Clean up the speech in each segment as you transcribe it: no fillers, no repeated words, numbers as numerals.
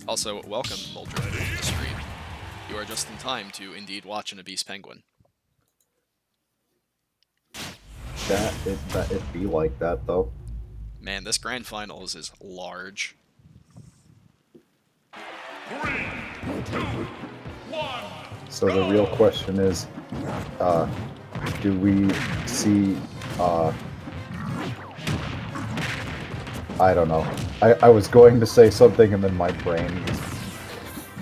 Also, welcome, Muldrow, to the stream. You are just in time to indeed watch an obese penguin. It be like that, though. Man, this grand finals is large. 3, 2, 1. So the real question is, do we see, I don't know. I was going to say something and then my brain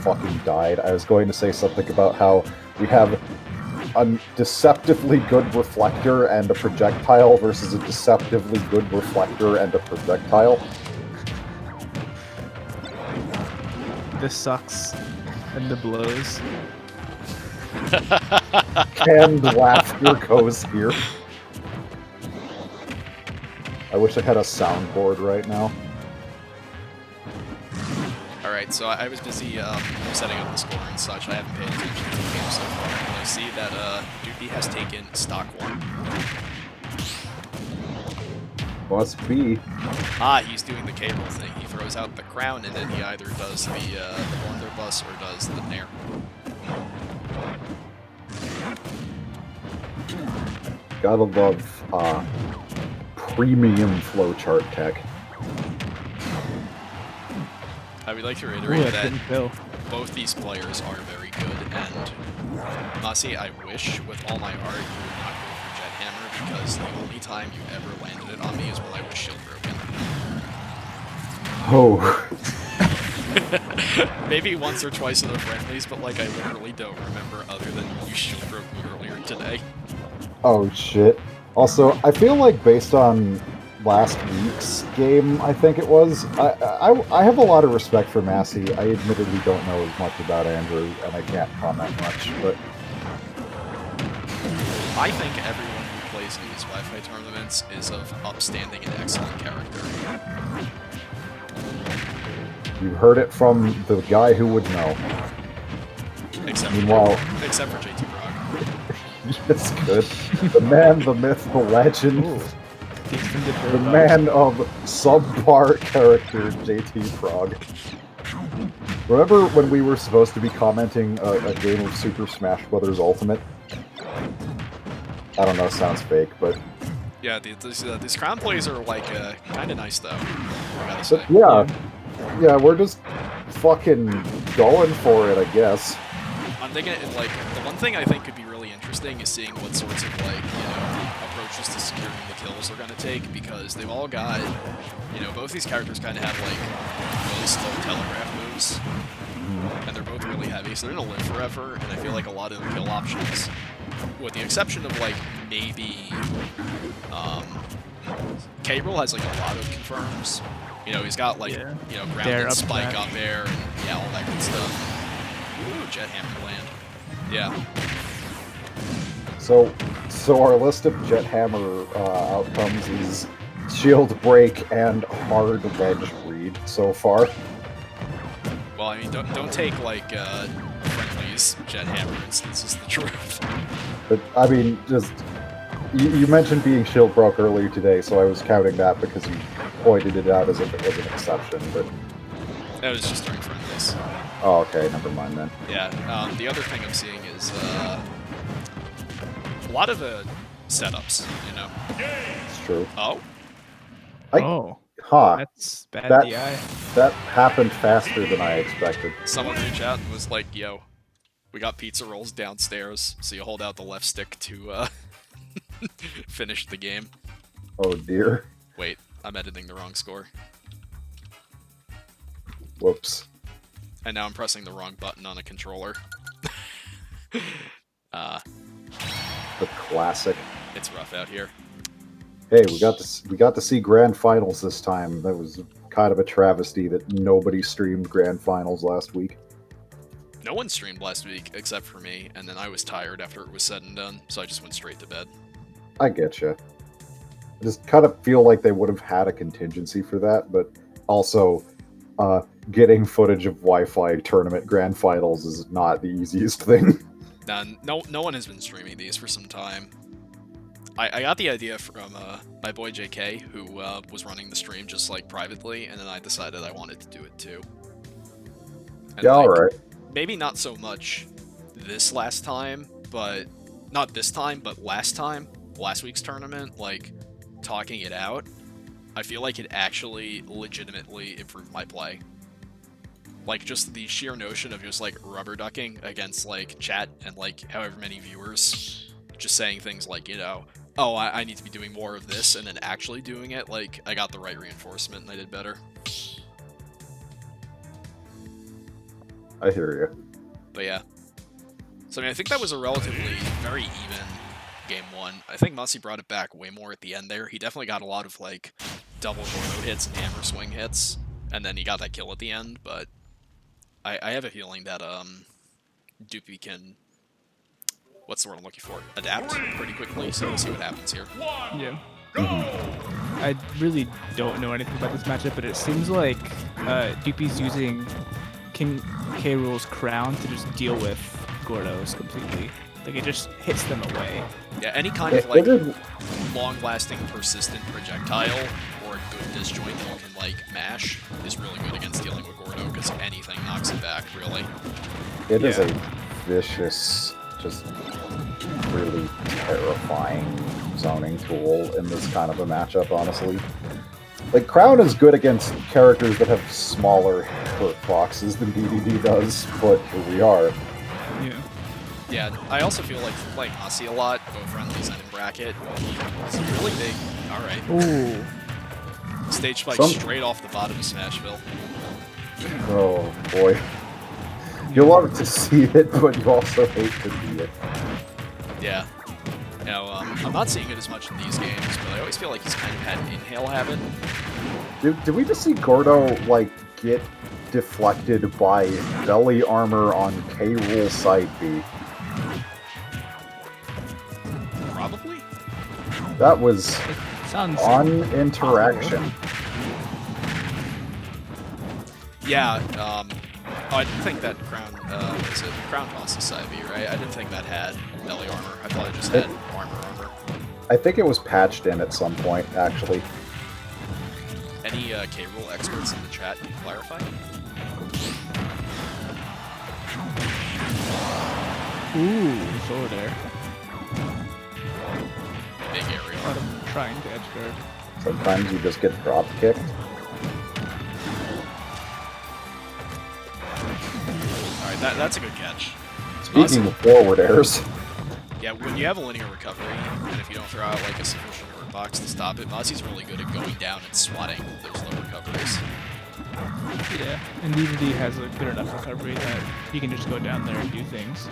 fucking died. I was going to say something about how we have a deceptively good reflector and a projectile versus a deceptively good reflector and a projectile. This sucks. And the blows. Canned laughter goes here. I wish I had a soundboard right now. Alright, so I was busy setting up the score and such. I haven't paid attention to the game so far. And I see that Doopy has taken stock 1. Must be. Ah, he's doing the cable thing. He throws out the crown and then he either does the blunderbuss or does the nair. Gotta love premium flowchart tech. I would like to reiterate that Kill. both these players are very good, and Massi, I wish with all my heart you would not go for Jet Hammer, because the only time you ever landed it on me is when I was shield broken. Oh. Maybe once or twice in the friendlies, but like I literally don't remember other than you shield broke me earlier today. Oh shit. Also, I feel like based on last week's game, I think it was, I have a lot of respect for Massi. I admittedly don't know as much about Andrew, and I can't comment much, but I think everyone who plays in these Wi-Fi tournaments is of upstanding and excellent character. you heard it from the guy who would know. Except Meanwhile, for JT Brog. it's good. The man, the myth, the legend. Ooh. The man of subpar character, JT Frog. Remember when we were supposed to be commenting a game of Super Smash Bros. Ultimate? I don't know, sounds fake, but... Yeah, these crown plays are like kind of nice though, I gotta say. Yeah, we're just fucking going for it, I guess. I'm thinking, like, the one thing I think could be really interesting is seeing what sorts of, like, approaches to securing the kills they're gonna take, because they've all got, both these characters kind of have, like, really slow telegraph moves, and they're both really heavy, so they're gonna live forever, and I feel like a lot of the kill options, with the exception of, like, maybe, K-Rool has, like, a lot of confirms. He's got, like, grounded spike up air, and, yeah, all that good stuff. Ooh, Jet Hammer land. Yeah. So our list of Jet Hammer outcomes is shield break and hard ledge read so far. Well, I mean, don't take, like, friendly's Jet Hammer instances the truth. But, I mean, just... You mentioned being shield broke earlier today, so I was counting that because you pointed it out as an exception, but... That was just during friendlies. Oh, okay, never mind then. Yeah, the other thing I'm seeing is, a lot of, setups, It's true. Oh? Huh. That's bad That- DI. That happened faster than I expected. Someone reached out and was like, yo, we got pizza rolls downstairs, so you hold out the left stick to, finish the game. Oh dear. Wait, I'm editing the wrong score. Whoops. And now I'm pressing the wrong button on a controller. The classic. It's rough out here. Hey, we got to see grand finals this time. That was kind of a travesty that nobody streamed grand finals last week. No one streamed last week except for me, and then I was tired after it was said and done, so I just went straight to bed. I get you. I just kind of feel like they would have had a contingency for that, but also getting footage of Wi-Fi tournament grand finals is not the easiest thing. No one has been streaming these for some time. I got the idea from my boy JK, who was running the stream just like privately, and then I decided I wanted to do it too. And, Yeah, like, alright. maybe not so much this last time, but not this time, but last week's tournament, like, talking it out, I feel like it actually legitimately improved my play. Like, just the sheer notion of just, like, rubber ducking against, like, chat and, like, however many viewers, just saying things like, you know, oh, I need to be doing more of this, and then actually doing it, like, I got the right reinforcement and I did better. I hear you. But yeah. So, I mean, I think that was a relatively very even game one. I think Massi brought it back way more at the end there. He definitely got a lot of, like, double Gordo hits and hammer swing hits, and then he got that kill at the end, but I have a feeling that, Doopy can, what's the word I'm looking for? Adapt pretty quickly, so we'll see what happens here. Yeah. I really don't know anything about this matchup, but it seems like Doopy's using King K. Rool's crown to just deal with Gordos completely. Like, it just hits them away. Yeah, any kind of, like, long-lasting, persistent projectile or a good disjoint that you can, like, mash is really good against dealing with Gordo, because anything knocks it back, really. It is a vicious, just really terrifying zoning tool in this kind of a matchup, honestly. Like, Crown is good against characters that have smaller hurt boxes than Dedede does, but here we are. Yeah. Yeah, I also feel like playing Massi a lot, both friendlies and in bracket, he's really big. Alright. Ooh. Stage spike straight off the bottom of Smashville. Oh, boy. You love to see it, but you also hate to be it. Yeah. You know, I'm not seeing it as much in these games, but I always feel like he's kind of had an inhale habit. Did we just see Gordo, like, get deflected by belly armor on K. Rool side B? Probably? That was Sounds on interaction. Yeah, oh, I didn't think that Crown, was it Crown Massi side B, right? I didn't think that had belly armor. I thought it just had armor. I think it was patched in at some point, actually. Any K. Rool experts in the chat can clarify? Ooh, it's over there. Big area. A lot of trying to edge guard. Sometimes you just get drop kicked. Alright, that's a good catch. Speaking of forward airs, Yeah, when you have a linear recovery, and if you don't throw out like a sufficient hurt box to stop it, Massi's really good at going down and swatting those low recoveries. Yeah, and DVD has a good enough recovery that you can just go down there and do things.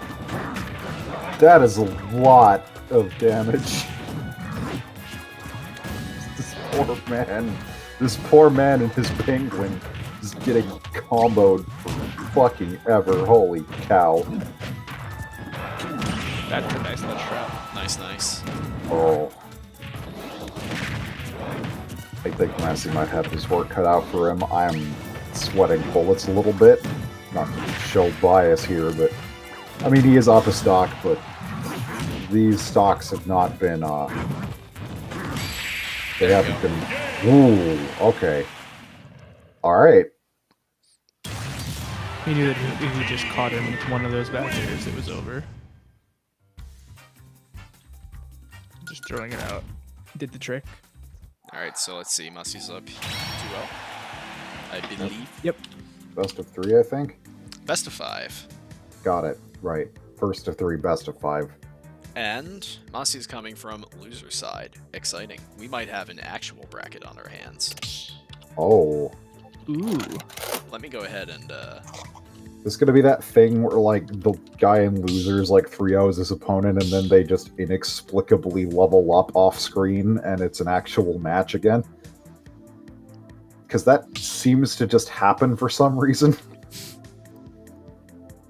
that is a lot of damage. This poor man and his penguin is getting comboed for fucking ever. Holy cow. That's a nice little trap. Nice. Oh. I think Massi might have his work cut out for him. I'm sweating bullets a little bit. Not to show bias here, but... I mean, he is off a stock, but... These stocks have not been, They haven't been... Ooh, okay. Alright. He knew that if he just caught him with one of those back airs, it was over. Just throwing it out. Did the trick. Alright, so let's see. Massi's up 2-0. I believe. Yep. Best of 3, I think? Best of 5. Got it. Right. First of 3, best of 5. And Massi's coming from loser side. Exciting. We might have an actual bracket on our hands. Oh. Ooh. Let me go ahead and, This is gonna be that thing where, like, the guy in losers, like, 3-0s his opponent, and then they just inexplicably level up off-screen, and it's an actual match again? Because that seems to just happen for some reason.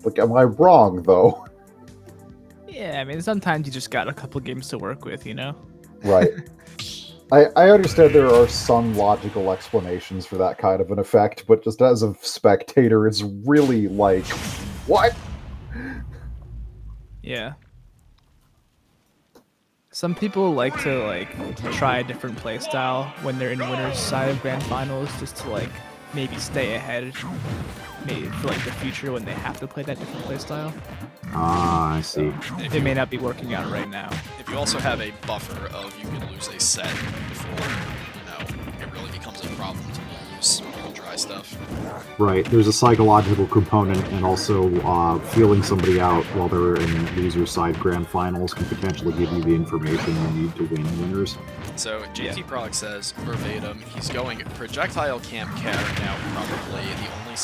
Like, am I wrong, though? Yeah, I mean, sometimes you just got a couple games to work with, you know? Right. I understand there are some logical explanations for that kind of an effect, but just as a spectator, it's really like, what? Yeah. Some people like to, like, try a different playstyle when they're in winner's side of grand finals, just to, like, maybe stay ahead, maybe for like the future when they have to play that different playstyle. Ah, I see. It may not be working out right now. If you also have a buffer of you can lose a set before, it really becomes a problem to lose or try stuff. Right, there's a psychological component, and also feeling somebody out while they're in loser side grand finals can potentially give you the information you need to win winners. So JT Proc says, verbatim, he's going projectile camp car now probably the only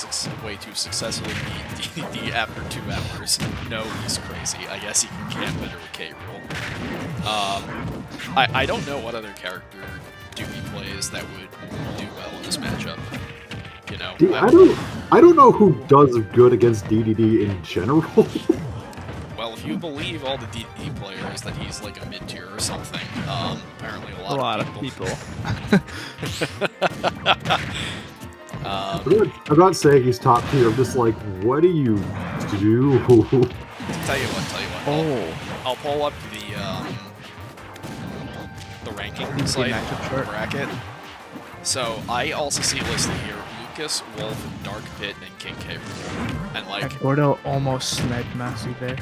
way to successfully beat DDD after 2 hours. No, he's crazy. I guess he can camp better with K-Rool. I don't know what other character Dookie plays that would do well in this matchup. I don't know who does good against DDD in general. Well, if you believe all the DDD players that he's like a mid-tier or something, apparently a lot of people. I'm not saying he's top tier, I'm just like, what do you do? Tell you what. I'll pull up the ranking site bracket. So I also see listed here Lucas, Wolf, Dark Pit, and King K. And like Gordo almost sniped Massi there.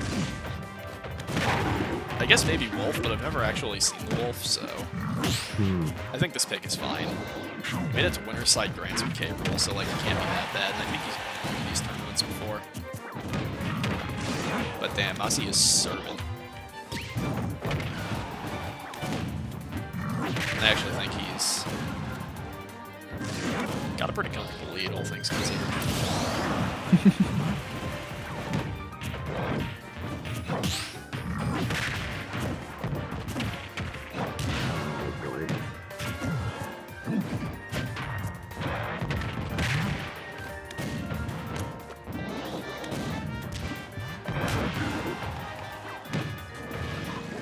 I guess maybe Wolf, but I've never actually seen the Wolf, so I think this pick is fine. I mean, it's winner's side grands with K-Rool, so like it can't be that bad. And I think he's won these tournaments before. But damn, Massi is serving. I actually think he's got a pretty comfortable lead, all things considered.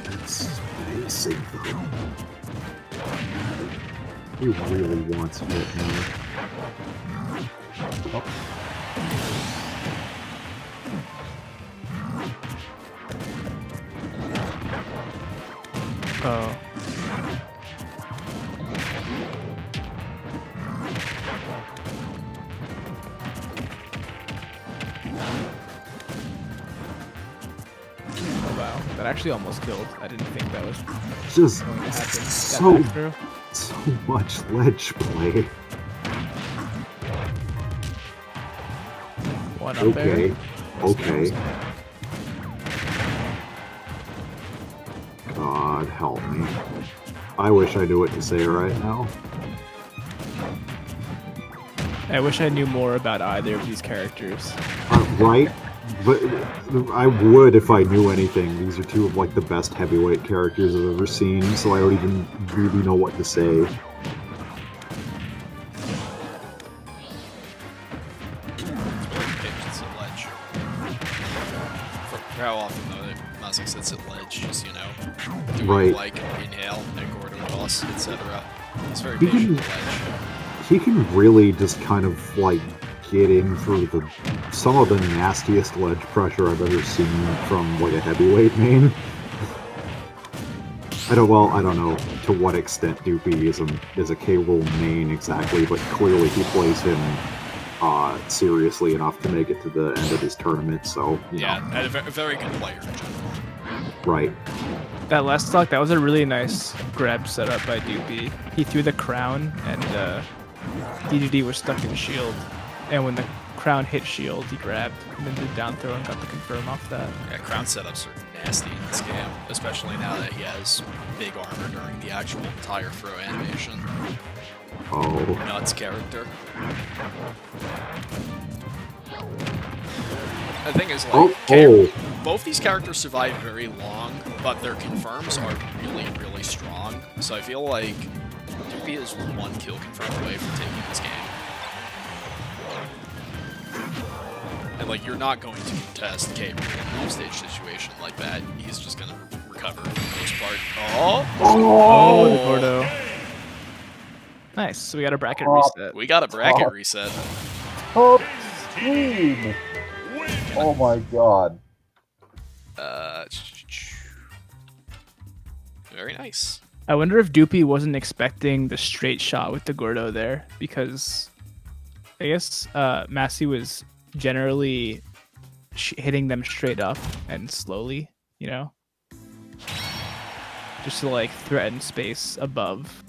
That's basic, though. He really wants it now. Oh. Oh. Wow, that actually almost killed. I didn't think that was Just going to happen. so much ledge play. One up there. Okay. God help me. I wish I knew what to say right now. I wish I knew more about either of these characters. Right? But I would if I knew anything. These are two of like the best heavyweight characters I've ever seen, so I don't even really know what to say. For how often though that Massi sits at ledge, just doing Right. like inhale and Gordo toss, etc. He's very patient at ledge. He can really just kind of like get in through some of the nastiest ledge pressure I've ever seen from like a heavyweight main. I don't know to what extent Doopy is a K-Rool main exactly, but clearly he plays him seriously enough to make it to the end of his tournament, so, you know. And a very good player in general. Right. That last stock, that was a really nice grab set up by Doopy. He threw the crown, and DDD was stuck in shield. And when the crown hit shield, he grabbed, and then did down throw and got the confirm off that. Yeah, crown setups are nasty in this game, especially now that he has big armor during the actual entire throw animation. Oh. Nuts character. The thing is, like, both these characters survive very long, but their confirms are really, really strong. So I feel like Doopy is 1 kill confirm away from taking this game. And, like, you're not going to contest K in an off-stage situation like that. He's just going to recover for the most part. Oh, the Gordo. Nice. So we got a bracket reset. We got a bracket reset. Top team! Oh my god. Very nice. I wonder if Doopy wasn't expecting the straight shot with the Gordo there, because I guess Massi was generally hitting them straight up and slowly, you know, just to like threaten space above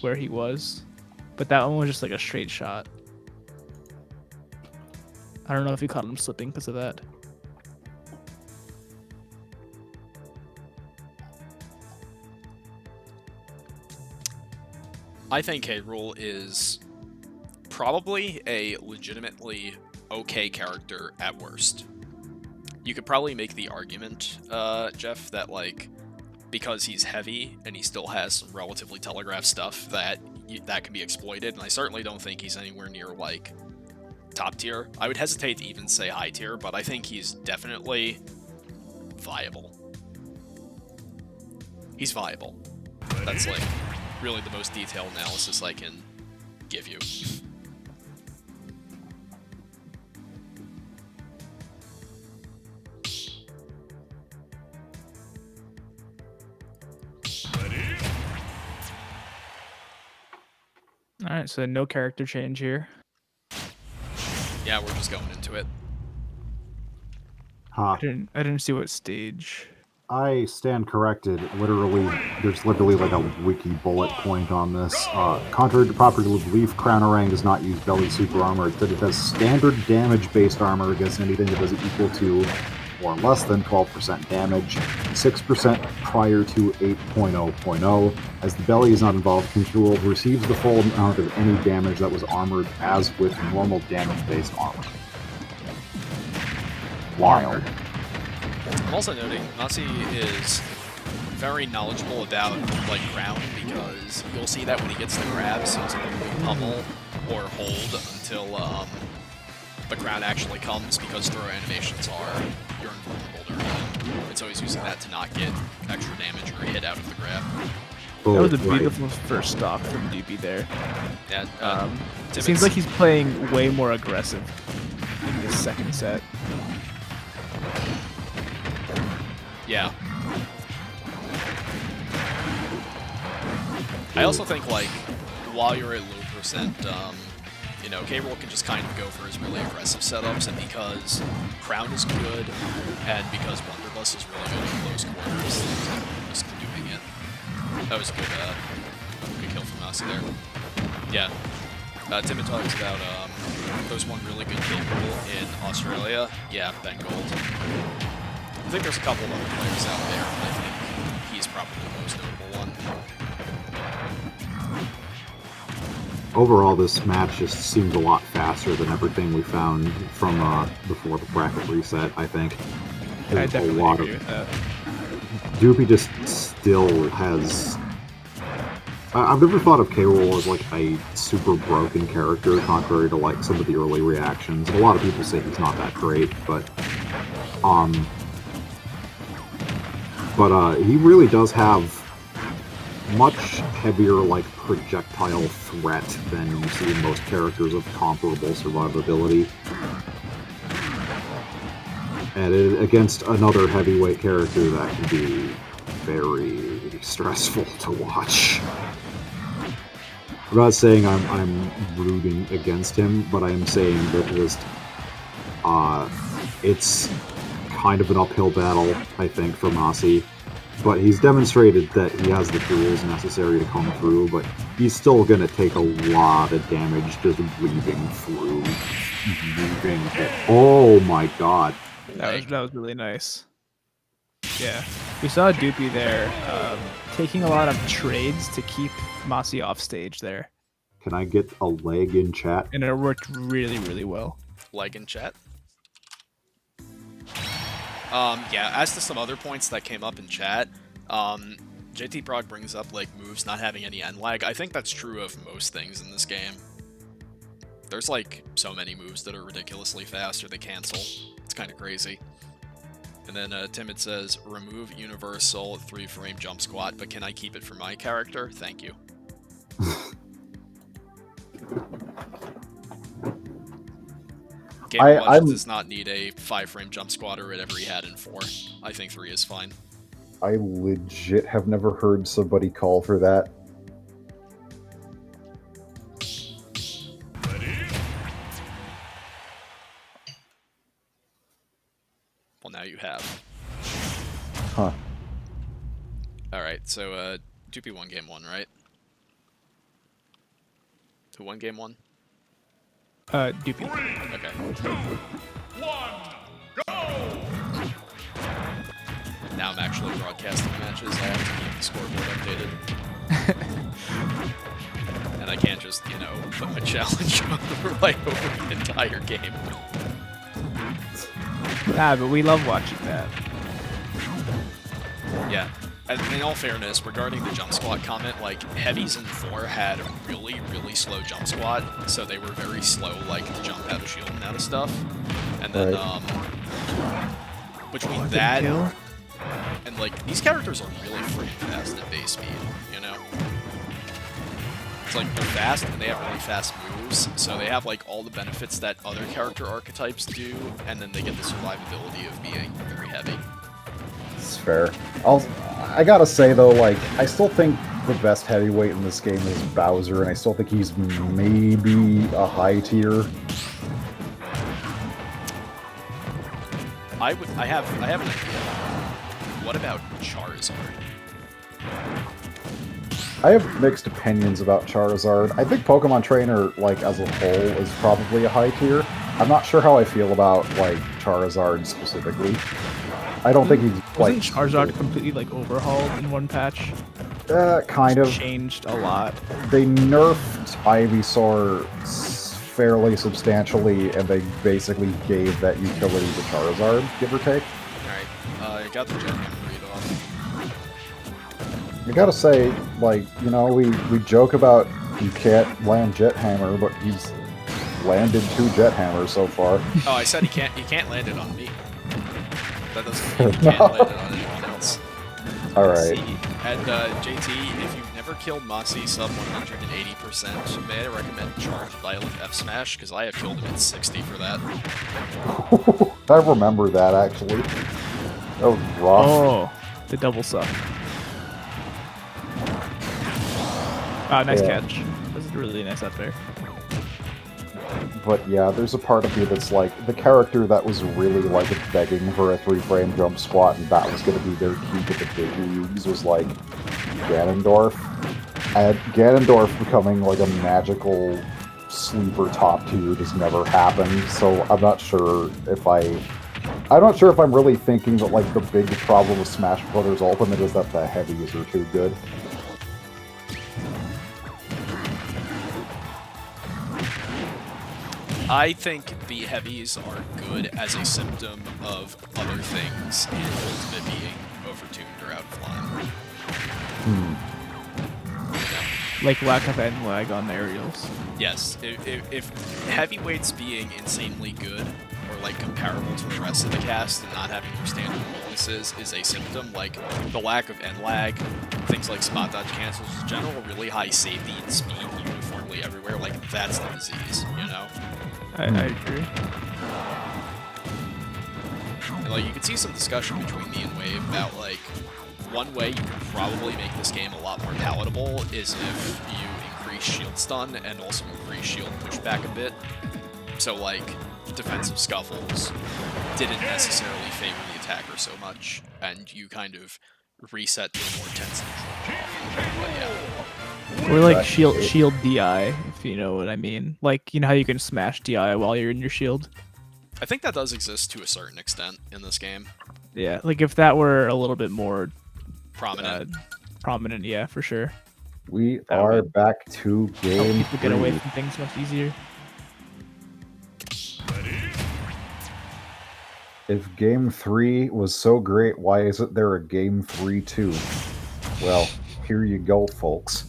where he was. But that one was just like a straight shot. I don't know if he caught him slipping because of that. I think Rool is probably a legitimately okay character at worst. You could probably make the argument, Jeff, that like because he's heavy and he still has some relatively telegraphed stuff that can be exploited, and I certainly don't think he's anywhere near like top tier. I would hesitate to even say high tier, but I think he's definitely viable. He's viable. That's like really the most detailed analysis I can give you. All right, so no character change here. Yeah, we're just going into it. Huh. I didn't see what stage. I stand corrected. There's literally like a wiki bullet point on this. Contrary to popular belief, Crownerang does not use belly super armor. Instead, it has standard damage-based armor against anything that doesn't equal to or less than 12% damage, 6% prior to 8.0.0. As the belly is not involved, Control receives the full amount of any damage that was armored as with normal damage-based armor. Wild. I'm also noting Massi is very knowledgeable about like ground, because you'll see that when he gets the grabs, he'll typically pummel or hold until the ground actually comes, because throw animations are you're invulnerable during them. And so he's using that to not get extra damage or hit out of the grab. Oh, That was a right. beautiful first stock from Doopy there. Yeah, It seems like he's playing way more aggressive in this second set. Yeah. I also think, like, while you're at low percent, you know, K-Rool can just kind of go for his really aggressive setups, and because Crown is good, and because Blunderbuss is really good in close quarters, he's just doing it. That was a good kill from Massi there. Yeah. Timid talks about, there's one really good K-Rool in Australia. Yeah, Ben Gold. I think there's a couple of other players out there, but I think he's probably the most notable one. Overall, this match just seems a lot faster than everything we found from before the bracket reset, I think. I There's definitely agree with that. Doopy just still has... I've never thought of K-Rool as like a super broken character, contrary to like some of the early reactions. A lot of people say he's not that great, but he really does have much heavier like projectile threat than you see in most characters of comparable survivability. And against another heavyweight character, that can be very stressful to watch. I'm not saying I'm rooting against him, but I am saying that just it's kind of an uphill battle, I think, for Massi. But he's demonstrated that he has the tools necessary to come through, but he's still going to take a lot of damage just weaving through. Oh my god. That was really nice. Yeah. We saw Doopy there taking a lot of trades to keep Massi off stage there. Can I get a leg in chat? And it worked really, really well. Like in chat. Yeah, as to some other points that came up in chat, JT Prog brings up, like, moves not having any end lag. I think that's true of most things in this game. There's, like, so many moves that are ridiculously fast or they cancel. It's kind of crazy. And then Timid says, remove universal 3-frame jump squat, but can I keep it for my character? Thank you. Game of Legends does not need a 5-frame jump squat or whatever he had in 4. I think 3 is fine. I legit have never heard somebody call for that. Well, now you have. Huh. Alright, so, Doopy won game 1, right? Who won game 1? Doopy. Okay. 1, go! Now I'm actually broadcasting matches. I have to keep the scoreboard updated. And I can't just, you know, put my challenge on right over the entire game. Ah, but we love watching that. Yeah. And in all fairness, regarding the jump squat comment, like, heavies in 4 had a really, really slow jump squat, so they were very slow, like, to jump out of shield and out of stuff. And then, between that and, like, these characters are really freaking fast at base speed, you know? It's like, they're fast, and they have really fast moves, so they have, like, all the benefits that other character archetypes do, and then they get the survivability of being very heavy. It's fair. I gotta say though, like, I still think the best heavyweight in this game is Bowser, and I still think he's maybe a high tier. I have an idea. What about Charizard? I have mixed opinions about Charizard. I think Pokemon Trainer, like, as a whole, is probably a high tier. I'm not sure how I feel about, like, Charizard specifically. I don't think he's, like... Wasn't Charizard completely, like, overhauled in one patch? Kind of. Changed a lot. They nerfed Ivysaur fairly substantially, and they basically gave that utility to Charizard, give or take. Alright, I got the Jet Hammer read off. I gotta say, like, you know, we joke about you can't land Jet Hammer, but he's landed 2 Jet Hammers so far. Oh, I said he can't land it on me. That doesn't mean he can't land it on anyone else. Alright. And JT, if you've never killed Massi sub 180%, may I recommend Charge Violent F Smash, because I have killed him at 60 for that. I remember that, actually. That was rough. Oh, the double suck. Ah, nice catch. That was really nice up there. But yeah, there's a part of me that's like, the character that was really, like, begging for a 3-frame jump squat, and that was going to be their key to the big leagues, was, like, Ganondorf. And Ganondorf becoming, like, a magical sleeper top tier just never happened, so I'm not sure if I'm really thinking that, like, the big problem with Smash Bros. Ultimate is that the heavies are too good. I think the heavies are good as a symptom of other things in Ultimate being overtuned or out of line. Like lack of end lag on the aerials. Yes, if heavyweights being insanely good or like comparable to the rest of the cast and not having their standard weaknesses is a symptom, like the lack of end lag, things like spot dodge cancels, general really high safety and speed uniformly everywhere, like that's the disease, you know? I agree. And, like, you can see some discussion between me and Wave about, like, one way you can probably make this game a lot more palatable is if you increase shield stun and also increase shield pushback a bit. So, like, defensive scuffles didn't necessarily favor the attacker so much, and you kind of reset to a more tense neutral. But yeah. Or like shield DI, if you know what I mean. Like, you know how you can smash DI while you're in your shield? I think that does exist to a certain extent in this game. Yeah, like if that were a little bit more Prominent. prominent, yeah, for sure. We That are would back to Help game people get away 3. from things much easier. If game 3 was so great, why isn't there a game 3 too? Well, here you go, folks.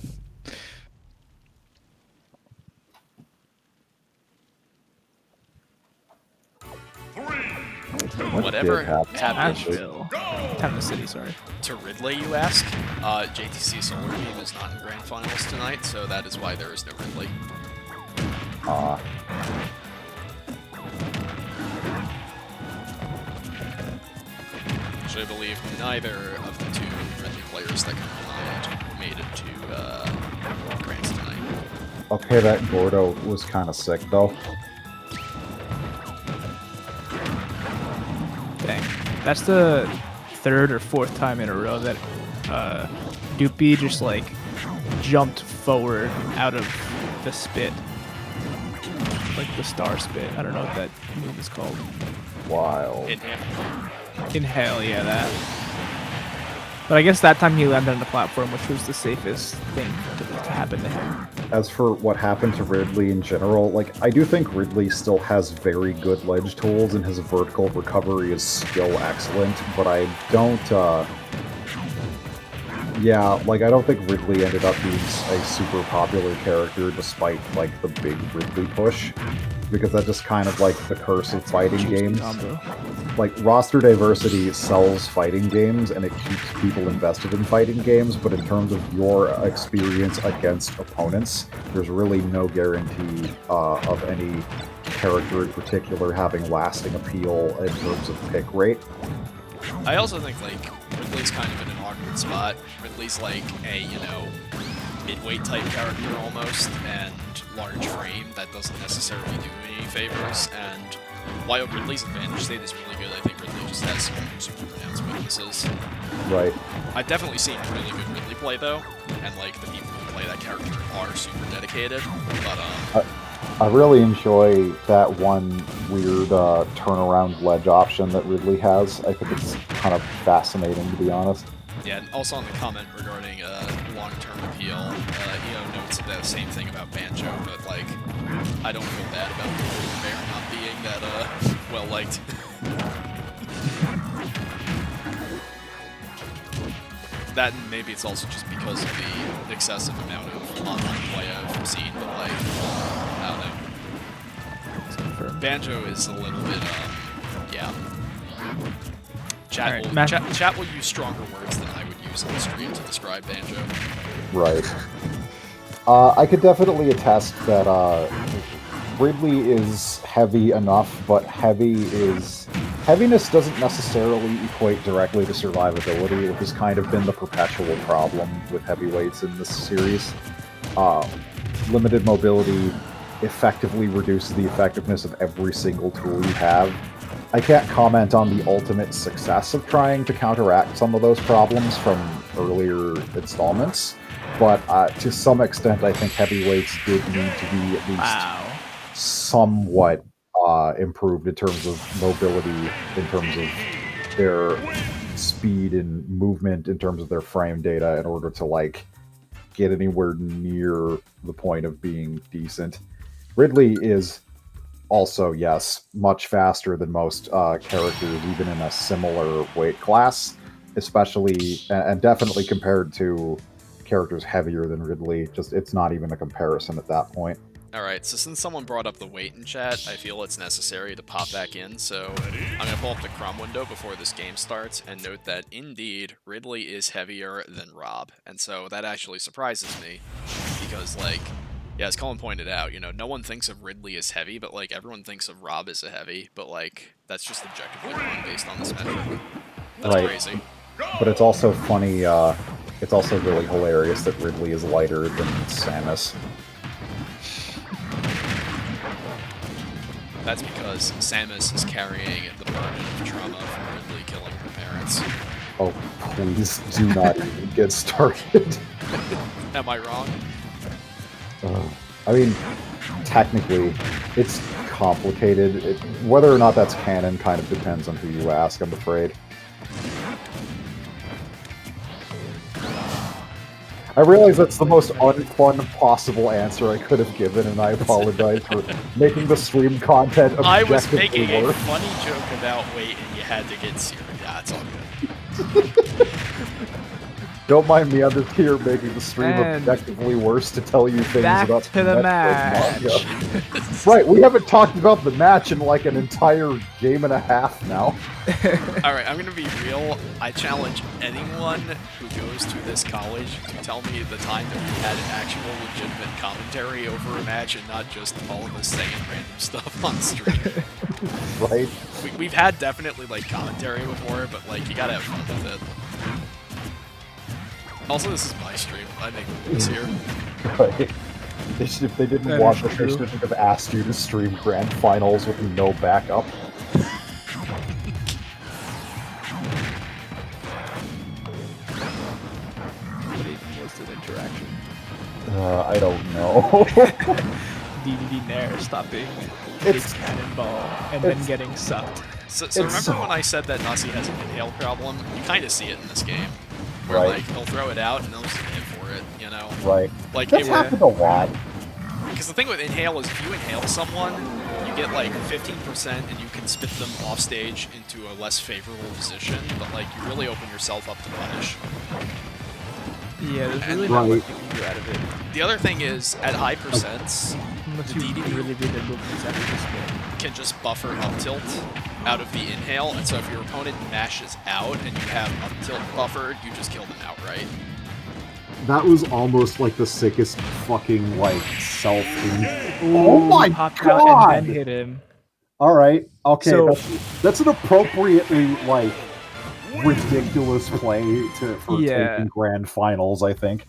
What Whatever did happen? happened Asheville. Town City, sorry. to Ridley, you ask? JTC Solar Beam is not in Grand Finals tonight, so that is why there is no Ridley. Actually, I believe neither of the 2 Ridley players that combined made it to Grands tonight. Okay, that Gordo was kind of sick, though. Dang. That's the third or fourth time in a row that Doopy just like jumped forward out of the spit, like the star spit. I don't know what that move is called. Wild. Inhale, yeah, that. But I guess that time he landed on the platform, which was the safest thing to happen to him. As for what happened to Ridley in general, like, I do think Ridley still has very good ledge tools, and his vertical recovery is still excellent, but I don't, yeah, like, I don't think Ridley ended up being a super popular character despite, like, the big Ridley push, because that's just kind of, like, the curse of fighting games. Like, roster diversity sells fighting games, and it keeps people invested in fighting games, but in terms of your experience against opponents, there's really no guarantee of any character in particular having lasting appeal in terms of pick rate. I also think, like, Ridley's kind of in an awkward spot. Ridley's like a, you know, midweight type character almost, and large frame that doesn't necessarily do any favors, and while Ridley's advantage state is really good, I think Ridley just has some super pronounced weaknesses. Right. I've definitely seen really good Ridley play, though, and, like, the people who play that character are super dedicated, but, I really enjoy that one weird turnaround ledge option that Ridley has. I think it's kind of fascinating, to be honest. yeah, and also on the comment regarding long-term appeal, notes the same thing about Banjo, but, like, I don't feel bad about the bear not being that, well-liked. That, and maybe it's also just because of the excessive amount of online play I've seen, but, like, I don't know. Banjo is a little bit, yeah. Chat, Right, chat will use stronger words than I would use on the stream to describe Banjo. Right. I could definitely attest that Ridley is heavy enough, but heaviness doesn't necessarily equate directly to survivability, which has kind of been the perpetual problem with heavyweights in this series. Limited mobility effectively reduces the effectiveness of every single tool you have. I can't comment on the ultimate success of trying to counteract some of those problems from earlier installments, but to some extent I think heavyweights did need to be at least somewhat improved in terms of mobility, in terms of their speed and movement, in terms of their frame data, in order to, like, get anywhere near the point of being decent. Ridley is also, yes, much faster than most characters, even in a similar weight class, especially, and definitely compared to characters heavier than Ridley. Just, it's not even a comparison at that point. Alright, so since someone brought up the weight in chat, I feel it's necessary to pop back in, so I'm going to pull up the Chrome window before this game starts and note that, indeed, Ridley is heavier than Rob, and so that actually surprises me, because, like, yeah, as Colin pointed out, you know, no one thinks of Ridley as heavy, but, like, everyone thinks of Rob as a heavy, but, like, that's just objectively wrong based on this metric. That's Right. crazy. But it's also funny, it's also really hilarious that Ridley is lighter than Samus. That's because Samus is carrying the burden of trauma from Ridley killing her parents. Oh, please do not even get started. Am I wrong? I mean, technically, it's complicated. Whether or not that's canon kind of depends on who you ask, I'm afraid. I realize that's the most unfun possible answer I could have given, and I apologize for making the stream content I was objectively making a worse. funny joke about weight, and you had to get serious. Yeah, it's all good. Don't mind me, I'm just here making the stream And objectively worse to tell you things back about to the match. manga. Right, we haven't talked about the match in like an entire game and a half now. Alright, I'm gonna be real. I challenge anyone who goes to this college to tell me the time that we had an actual legitimate commentary over a match and not just all of us saying random stuff on stream. Right? We've had definitely, like, commentary before, but, like, you gotta have fun with it. Also, this is my stream. I make movies here. Right. If they didn't That watch is it, they true. should have asked you to stream grand finals with no backup. I don't know. Dedede Nair stopping It's- big cannonball and then getting sucked. So It's remember so- when I said that Massi has an inhale problem? You kind of see it in this game. Where, Right. like, he'll throw it out and they'll just hit for it, you know? Right. Like, That's happened a lot. Because the thing with inhale is if you inhale someone, you get, like, 15% and you can spit them off stage into a less favorable position, but, like, you really open yourself up to punish. Yeah, there's really And- not much Right. you can do out of it. The other thing is, at high percents, Unless the you Dedede really read the movements after this game. can just buffer up tilt out of the inhale, and so if your opponent mashes out and you have up tilt buffered, you just kill them outright. That was almost like the sickest fucking like self. Oh my Popped out and god! then hit him. All right, okay, So- that's an appropriately like ridiculous play for Yeah. taking grand finals. I think.